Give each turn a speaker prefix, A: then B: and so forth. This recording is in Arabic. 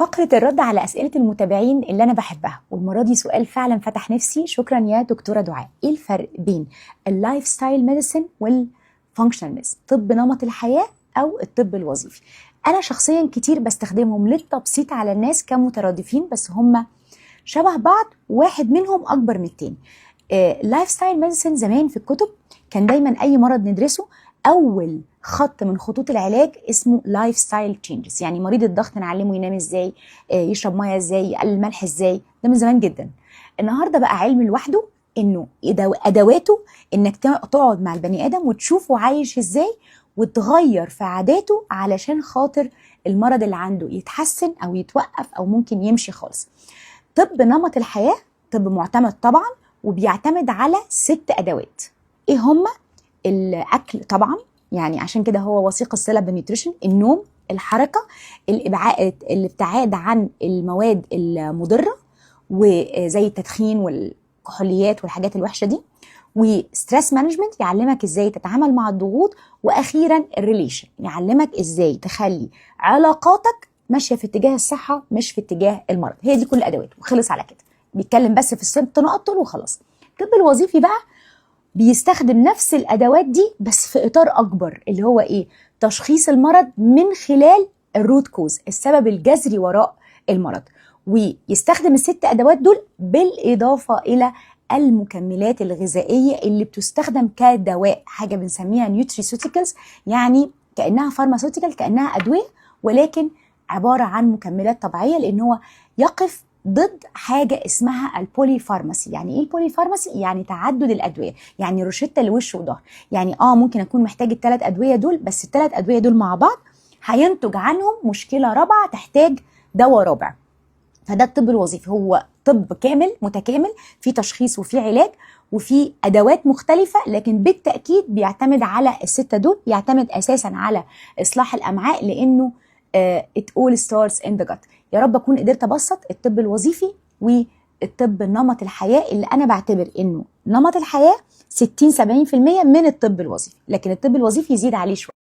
A: فقرة الرد على أسئلة المتابعين اللي أنا بحبها، والمرة دي سؤال فعلا فتح نفسي. شكرا يا دكتورة دعاء. إيه الفرق بين اللايف ستايل ميديسن والفانكشنال ميديسن، طب نمط الحياة أو الطب الوظيفي؟ أنا شخصيا كتير بستخدمهم للتبسيط على الناس كمترادفين، بس هم شبه بعض، واحد منهم أكبر من التاني. لايف ستايل ميديسن زمان في الكتب كان دايما أي مرض ندرسه أول خط من خطوط العلاج اسمه لايف ستايل تشينجز، يعني مريض الضغط نعلمه ينام ازاي، يشرب ميه ازاي، يقلل ملح ازاي. ده من زمان جدا. النهارده بقى علم لوحده، انه ادواته انك تقعد مع البني ادم وتشوفه عايش ازاي وتغير في عاداته علشان خاطر المرض اللي عنده يتحسن او يتوقف او ممكن يمشي خالص. طب نمط الحياه طب معتمد طبعا، وبيعتمد على 6 ادوات. ايه هما؟ الاكل طبعا، يعني عشان كده هو وثيق الصله بالنيوتريشن. النوم، الحركه، الابتعاد عن المواد المضره وزي التدخين والكحوليات والحاجات الوحشه دي، وستريس مانجمنت يعلمك ازاي تتعامل مع الضغوط، واخيرا الريليشن يعلمك ازاي تخلي علاقاتك ماشيه في اتجاه الصحه مش في اتجاه المرض. هي دي كل الادوات وخلص على كده. بيتكلم بس في ال6 نقط دول وخلاص. الطب الوظيفي بقى بيستخدم نفس الادوات دي بس في اطار اكبر، اللي هو ايه؟ تشخيص المرض من خلال الروت كوز، السبب الجذري وراء المرض. ويستخدم ال6 ادوات دول بالاضافه الى المكملات الغذائيه اللي بتستخدم كدواء، حاجه بنسميها نيوتريسيوتيكالز، يعني كانها فارماسيوتيكال، كانها ادويه، ولكن عباره عن مكملات طبيعيه، لان هو يقف ضد حاجه اسمها البولي فارماسي. يعني ايه البولي فارماسي؟ يعني تعدد الادويه، يعني روشته لوش وظهر. يعني ممكن اكون محتاج ال3 ادويه دول، بس ال3 ادويه دول مع بعض هينتج عنهم مشكله رابعه تحتاج دواء رابع. فده الطب الوظيفي، هو طب كامل متكامل، في تشخيص وفي علاج وفي ادوات مختلفه، لكن بالتاكيد بيعتمد على ال6 دول. يعتمد اساسا على اصلاح الامعاء، لانه it all starts in the gut. يا رب اكون قدرت ابسط الطب الوظيفي والطب نمط الحياه، اللي انا بعتبر انه نمط الحياه 60-70% من الطب الوظيفي، لكن الطب الوظيفي يزيد عليه شويه.